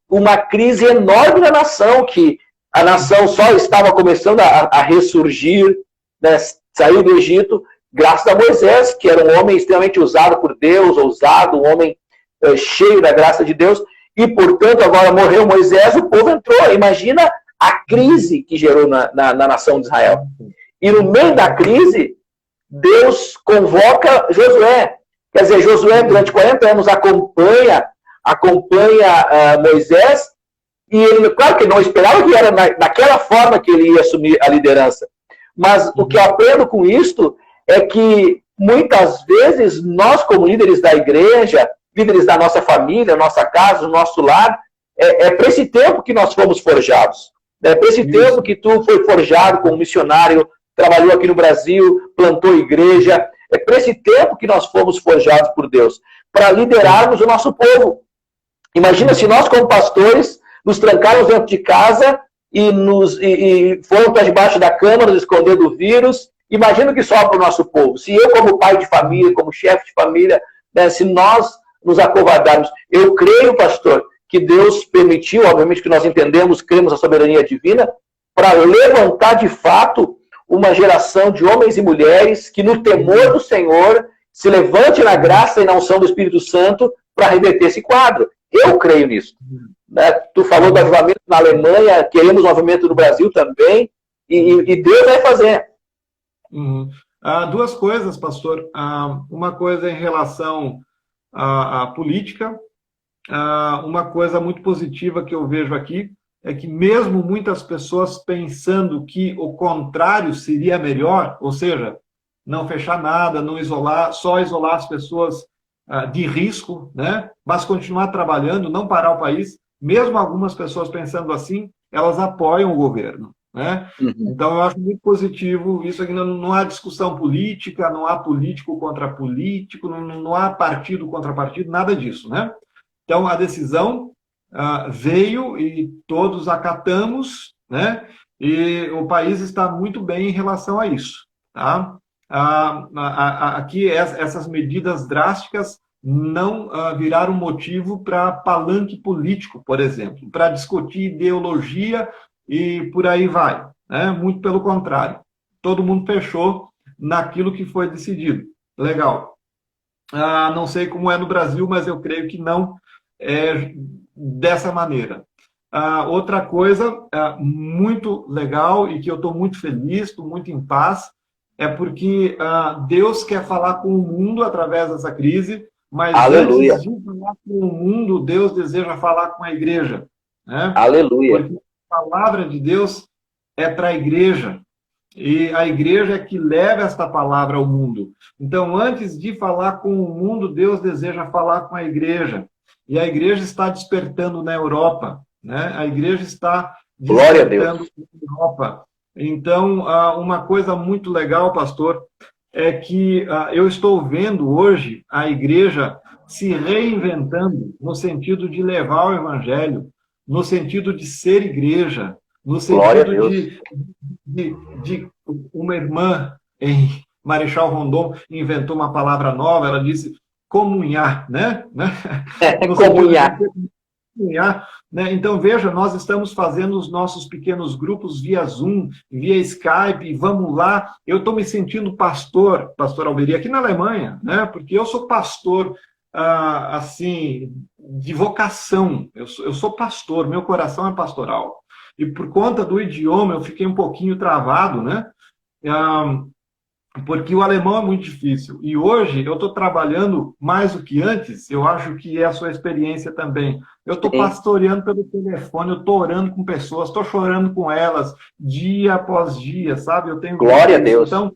Speaker 3: uma crise enorme na nação, que a nação só estava começando a ressurgir, né, saiu do Egito, graças a Moisés, que era um homem extremamente usado por Deus, ousado, um homem cheio da graça de Deus, e, portanto, agora morreu Moisés, o povo entrou. Imagina a crise que gerou na nação de Israel. E no meio da crise, Deus convoca Josué. Quer dizer, Josué, durante 40 anos, acompanha Moisés, e ele, claro que não esperava que era daquela forma que ele ia assumir a liderança. Mas o que eu aprendo com isto é que, muitas vezes, nós, como líderes da igreja, líderes da nossa família, nossa casa, nosso lar, é para esse tempo que nós fomos forjados. É para esse tempo que tu foi forjado como missionário, trabalhou aqui no Brasil, plantou igreja. É para esse tempo que nós fomos forjados por Deus, para liderarmos o nosso povo. Imagina se nós, como pastores, nos trancarmos dentro de casa e fomos para debaixo da cama, nos esconder do vírus. Imagina o que sobra para o nosso povo. Se eu, como pai de família, como chefe de família, né, se nós nos acovardarmos, eu creio, pastor, que Deus permitiu, obviamente que nós entendemos, cremos na soberania divina, para levantar de fato uma geração de homens e mulheres que, no temor do Senhor, se levante na graça e na unção do Espírito Santo para reverter esse quadro. Eu creio nisso. Né? Tu falou do avivamento na Alemanha, queremos um avivamento no Brasil também, e Deus vai fazer.
Speaker 2: Duas coisas, pastor. Uma coisa em relação à política. Uma coisa muito positiva que eu vejo aqui é que mesmo muitas pessoas pensando que o contrário seria melhor, ou seja, não fechar nada, não isolar, só isolar as pessoas de risco, né? Mas continuar trabalhando, não parar o país. Mesmo algumas pessoas pensando assim, elas apoiam o governo, né?
Speaker 3: Uhum.
Speaker 2: Então, eu acho muito positivo isso aqui. Não há discussão política, não há político contra político, não há partido contra partido, nada disso, né? Então, a decisão veio e todos acatamos, né? E o país está muito bem em relação a isso, tá? Aqui, essas medidas drásticas não viraram motivo para palanque político, por exemplo, para discutir ideologia e por aí vai, né? Muito pelo contrário. Todo mundo fechou naquilo que foi decidido. Legal. Não sei como é no Brasil, mas eu creio que não é dessa maneira. Outra coisa muito legal e que eu estou muito feliz, estou muito em paz, é porque Deus quer falar com o mundo através dessa crise, mas
Speaker 3: Aleluia.
Speaker 2: antes de falar com o mundo, Deus deseja falar com a igreja, né?
Speaker 3: Aleluia.
Speaker 2: Porque a palavra de Deus é para a igreja. E a igreja é que leva esta palavra ao mundo. Então, antes de falar com o mundo, Deus deseja falar com a igreja. E a igreja está despertando na Europa, né? A igreja está despertando na Europa. Então, uma coisa muito legal, pastor, é que eu estou vendo hoje a igreja se reinventando no sentido de levar o evangelho, no sentido de ser igreja, no sentido de uma irmã em Marechal Rondon inventou uma palavra nova, ela disse comunhar, né?
Speaker 3: Comunhar.
Speaker 2: Né? Então, veja, nós estamos fazendo os nossos pequenos grupos via Zoom, via Skype, vamos lá. Eu estou me sentindo pastor Alberi, aqui na Alemanha, né? Porque eu sou pastor, assim, de vocação. Eu sou pastor, meu coração é pastoral. E por conta do idioma, eu fiquei um pouquinho travado, né? Porque o alemão é muito difícil. E hoje eu estou trabalhando mais do que antes, eu acho que é a sua experiência também. Eu estou pastoreando pelo telefone, eu estou orando com pessoas, estou chorando com elas, dia após dia, sabe? Eu tenho
Speaker 3: glória a Deus.
Speaker 2: Então,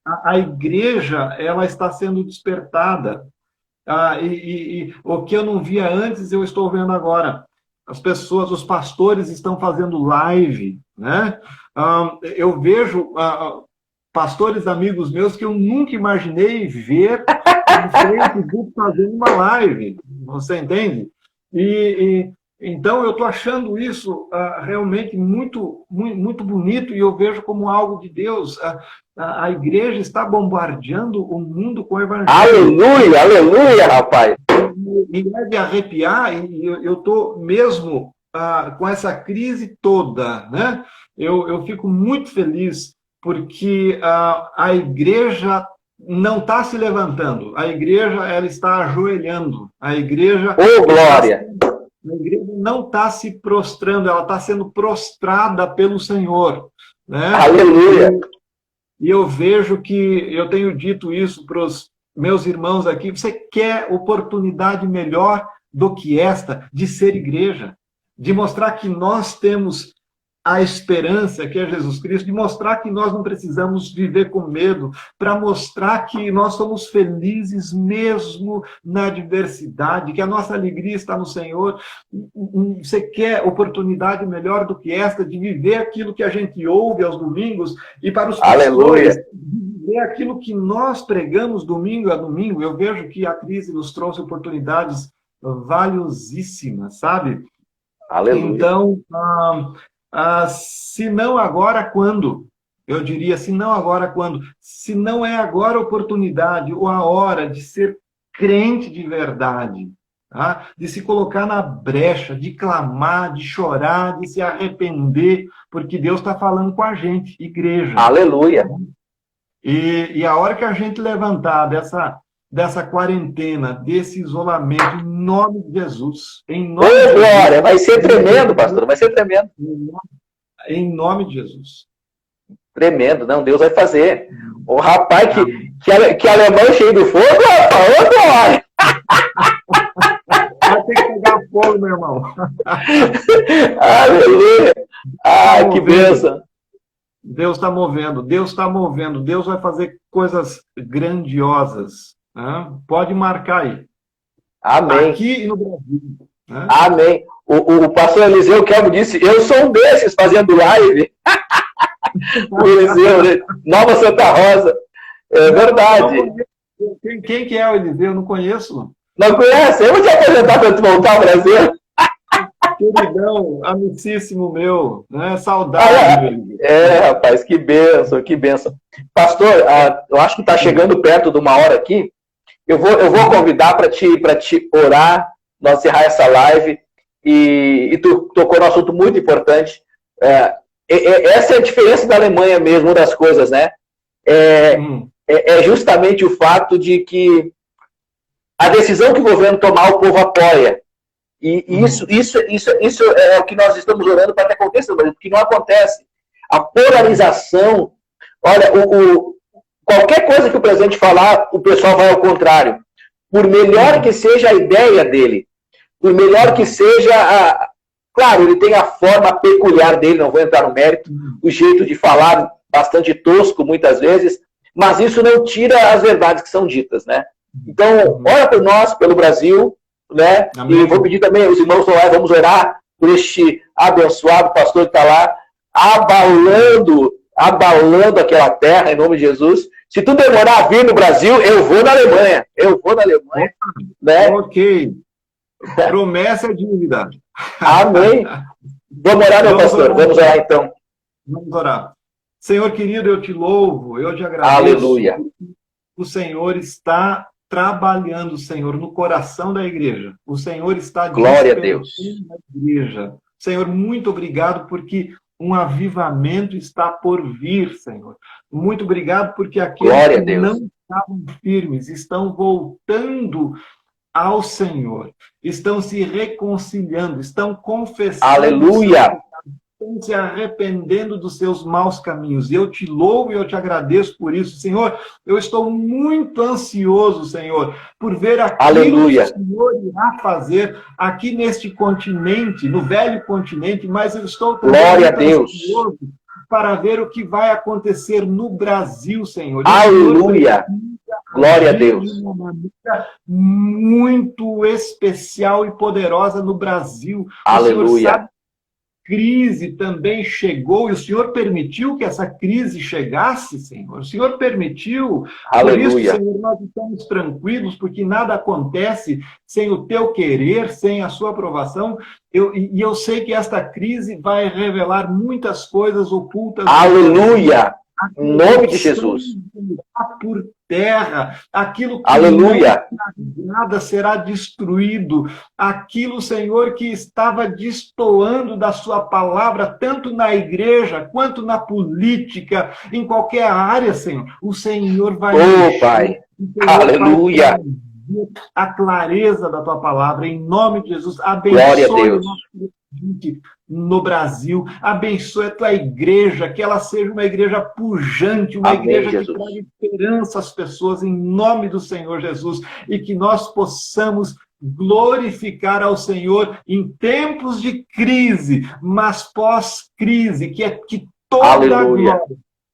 Speaker 2: a igreja, ela está sendo despertada. E o que eu não via antes, eu estou vendo agora. As pessoas, os pastores estão fazendo live, né? Eu vejo pastores amigos meus que eu nunca imaginei ver em Facebook fazendo uma live, você entende? Então eu estou achando isso realmente muito, muito, muito bonito e eu vejo como algo de Deus. A igreja está bombardeando o mundo com o evangelho.
Speaker 3: Aleluia, aleluia, rapaz!
Speaker 2: E deve arrepiar, e eu estou mesmo com essa crise toda, né? Eu fico muito feliz porque a igreja não está se levantando, a igreja ela está ajoelhando, a igreja,
Speaker 3: glória!
Speaker 2: A igreja não está se prostrando, ela está sendo prostrada pelo Senhor, né?
Speaker 3: Aleluia!
Speaker 2: E eu vejo que, eu tenho dito isso para os meus irmãos aqui, você quer oportunidade melhor do que esta de ser igreja, de mostrar que nós temos a esperança que é Jesus Cristo, de mostrar que nós não precisamos viver com medo, para mostrar que nós somos felizes mesmo na adversidade, que a nossa alegria está no Senhor. Você quer oportunidade melhor do que esta de viver aquilo que a gente ouve aos domingos e para os pastores, viver aquilo que nós pregamos domingo a domingo. Eu vejo que a crise nos trouxe oportunidades valiosíssimas, sabe?
Speaker 3: Aleluia.
Speaker 2: Então, se não agora, quando? Eu diria, se não agora, quando? Se não é agora a oportunidade ou a hora de ser crente de verdade, tá? De se colocar na brecha, de clamar, de chorar, de se arrepender, porque Deus está falando com a gente, igreja.
Speaker 3: Aleluia.
Speaker 2: E a hora que a gente levantar dessa quarentena, desse isolamento, em nome de Jesus. Em nome de Jesus,
Speaker 3: glória! Vai ser tremendo, pastor, vai ser tremendo.
Speaker 2: Em nome de Jesus.
Speaker 3: Tremendo, não, Deus vai fazer. O rapaz que alemão cheio de fogo, rapaz, glória!
Speaker 2: Vai ter que pegar fogo, meu irmão.
Speaker 3: Aleluia! Que bênção!
Speaker 2: Deus está movendo, Deus está movendo, Deus vai fazer coisas grandiosas. Né? Pode marcar aí.
Speaker 3: Amém.
Speaker 2: Aqui e no Brasil. Né?
Speaker 3: Amém. O pastor Eliseu Kelmo disse, eu sou um desses fazendo live. O Eliseu, né? Nova Santa Rosa. É verdade.
Speaker 2: Quem que é o Eliseu? Eu não conheço.
Speaker 3: Não conhece? Eu vou te apresentar para tu voltar ao Brasil.
Speaker 2: Queridão, amicíssimo meu, né? Saudade.
Speaker 3: Rapaz, que bênção, que bênção. Pastor, eu acho que está chegando perto de uma hora aqui. Eu vou convidar para te orar, nós encerrar essa live. E tu tocou num assunto muito importante. Essa é a diferença da Alemanha mesmo, uma das coisas, né? É justamente o fato de que a decisão que o governo tomar, o povo apoia. E isso é o que nós estamos orando para que aconteça no Brasil, porque não acontece. A polarização, olha, qualquer coisa que o presidente falar, o pessoal vai ao contrário. Por melhor que seja a ideia dele, por melhor que seja claro, ele tem a forma peculiar dele, não vou entrar no mérito, o jeito de falar bastante tosco muitas vezes, mas isso não tira as verdades que são ditas, né? Então, ora por nós, pelo Brasil, né? Amém. E vou pedir também aos irmãos, vamos orar por este abençoado pastor que está lá, abalando aquela terra, em nome de Jesus. Se tu demorar a vir no Brasil, eu vou na Alemanha. Né?
Speaker 2: Ok. Promessa de dívida.
Speaker 3: Amém. Vamos orar, meu pastor. Vamos orar, então.
Speaker 2: Vamos orar. Senhor querido, eu te louvo, eu te agradeço.
Speaker 3: Aleluia.
Speaker 2: O Senhor está trabalhando, Senhor, no coração da igreja. O Senhor está
Speaker 3: glória a Deus
Speaker 2: na igreja. Senhor, muito obrigado porque um avivamento está por vir, Senhor. Muito obrigado porque aqueles que não estavam firmes estão voltando ao Senhor, estão se reconciliando, estão confessando.
Speaker 3: Aleluia!
Speaker 2: Estão se arrependendo dos seus maus caminhos. Eu te louvo e eu te agradeço por isso, Senhor. Eu estou muito ansioso, Senhor, por ver aquilo que o Senhor irá fazer aqui neste continente, no velho continente, mas eu estou
Speaker 3: glória a Deus
Speaker 2: ansioso para ver o que vai acontecer no Brasil, Senhor.
Speaker 3: Aleluia! Glória a Deus.
Speaker 2: De uma maneira muito especial e poderosa no Brasil.
Speaker 3: Aleluia.
Speaker 2: Crise também chegou, e o Senhor permitiu que essa crise chegasse, Senhor. O Senhor permitiu.
Speaker 3: Aleluia.
Speaker 2: Por isso, Senhor, nós estamos tranquilos, porque nada acontece sem o teu querer, sem a sua aprovação. Eu sei que esta crise vai revelar muitas coisas ocultas.
Speaker 3: Aleluia! Em nome de Jesus.
Speaker 2: Por terra, aquilo que
Speaker 3: aleluia.
Speaker 2: Nada será destruído. Aquilo, Senhor, que estava destoando da sua palavra, tanto na igreja, quanto na política, em qualquer área, Senhor. O Senhor vai...
Speaker 3: Pai. Aleluia.
Speaker 2: A clareza da tua palavra, em nome de Jesus.
Speaker 3: Glória a Deus.
Speaker 2: No Brasil, abençoe a tua igreja, que ela seja uma igreja pujante, uma igreja que traga esperança às pessoas, em nome do Senhor Jesus, e que nós possamos glorificar ao Senhor em tempos de crise, mas pós-crise, que toda a glória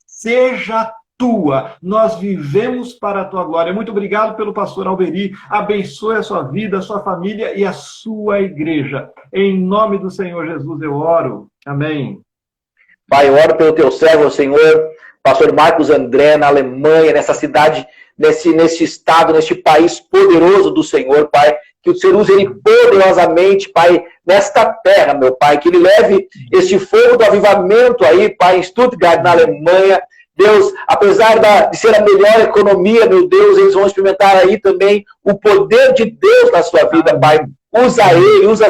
Speaker 2: seja tua. Nós vivemos para a tua glória. Muito obrigado pelo pastor Alberi. Abençoe a sua vida, a sua família e a sua igreja. Em nome do Senhor Jesus eu oro. Amém.
Speaker 3: Pai, eu oro pelo teu servo, Senhor, pastor Marcos André, na Alemanha, nessa cidade, nesse estado, neste país poderoso do Senhor, Pai. Que o Senhor use ele poderosamente, Pai, nesta terra, meu Pai. Que ele leve este fogo do avivamento aí, Pai, em Stuttgart, na Alemanha. Deus, apesar de ser a melhor economia, meu Deus, eles vão experimentar aí também o poder de Deus na sua vida, Pai. Usa ele, usa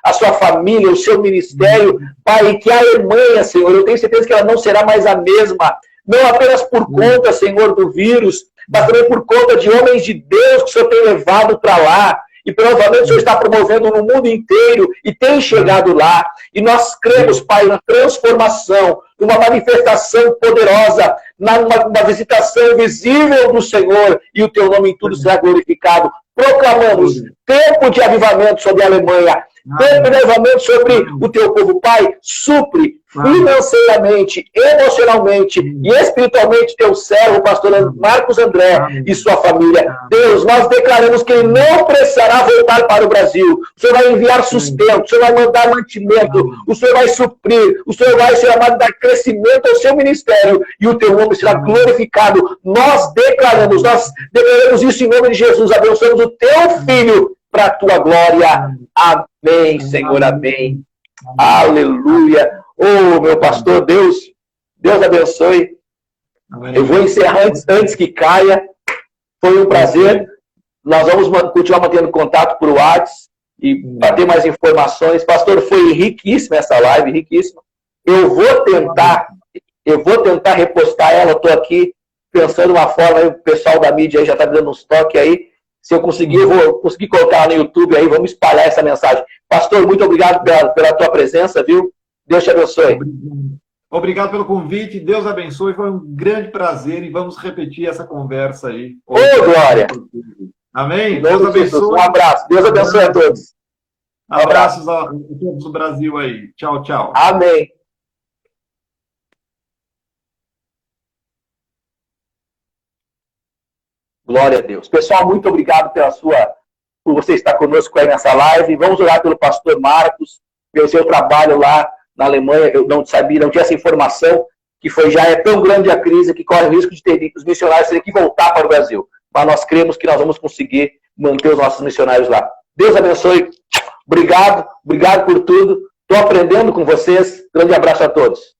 Speaker 3: a sua família, o seu ministério, Pai, que a Alemanha, Senhor, eu tenho certeza que ela não será mais a mesma, não apenas por conta, Senhor, do vírus, mas também por conta de homens de Deus que o Senhor tem levado para lá. E provavelmente o Senhor está promovendo no mundo inteiro e tem chegado lá. E nós cremos, Pai, na transformação, numa manifestação poderosa, numa visitação visível do Senhor, e o teu nome em tudo será glorificado. Proclamamos tempo de avivamento sobre a Alemanha. Definitivamente sobre o teu povo, Pai, supre financeiramente, emocionalmente e espiritualmente teu servo, pastor Marcos André e sua família. Deus, nós declaramos que ele não precisará voltar para o Brasil. O Senhor vai enviar sustento, o Senhor vai mandar mantimento, o Senhor vai suprir, o Senhor vai ser amado, dar crescimento ao seu ministério e o teu nome será glorificado. Nós declaramos isso em nome de Jesus. Abençoamos o teu filho para a tua glória. Amém, Senhor, amém. Aleluia. Oh, meu pastor, Deus abençoe. Amém. Eu vou encerrar antes que caia. Foi um prazer. Nós vamos continuar mantendo contato por WhatsApp e para ter mais informações. Pastor, foi riquíssima essa live, riquíssima. Eu vou tentar repostar ela. Estou aqui pensando uma forma, aí, o pessoal da mídia aí já está dando uns toques aí. Se eu conseguir, eu vou conseguir colocar no YouTube aí, vamos espalhar essa mensagem. Pastor, muito obrigado pela tua presença, viu? Deus te abençoe.
Speaker 2: Obrigado pelo convite, Deus abençoe, foi um grande prazer e vamos repetir essa conversa aí.
Speaker 3: Ô, glória!
Speaker 2: Amém? Deus abençoe.
Speaker 3: Um abraço, Deus abençoe a todos.
Speaker 2: Abraços a todos do Brasil aí. Tchau, tchau.
Speaker 3: Amém. Glória a Deus. Pessoal, muito obrigado por você estar conosco aí nessa live. Vamos orar pelo pastor Marcos, pelo seu trabalho lá na Alemanha. Eu não sabia, não tinha essa informação, que já é tão grande a crise que corre o risco de ter os missionários terem que voltar para o Brasil. Mas nós cremos que nós vamos conseguir manter os nossos missionários lá. Deus abençoe. Obrigado por tudo. Estou aprendendo com vocês. Grande abraço a todos.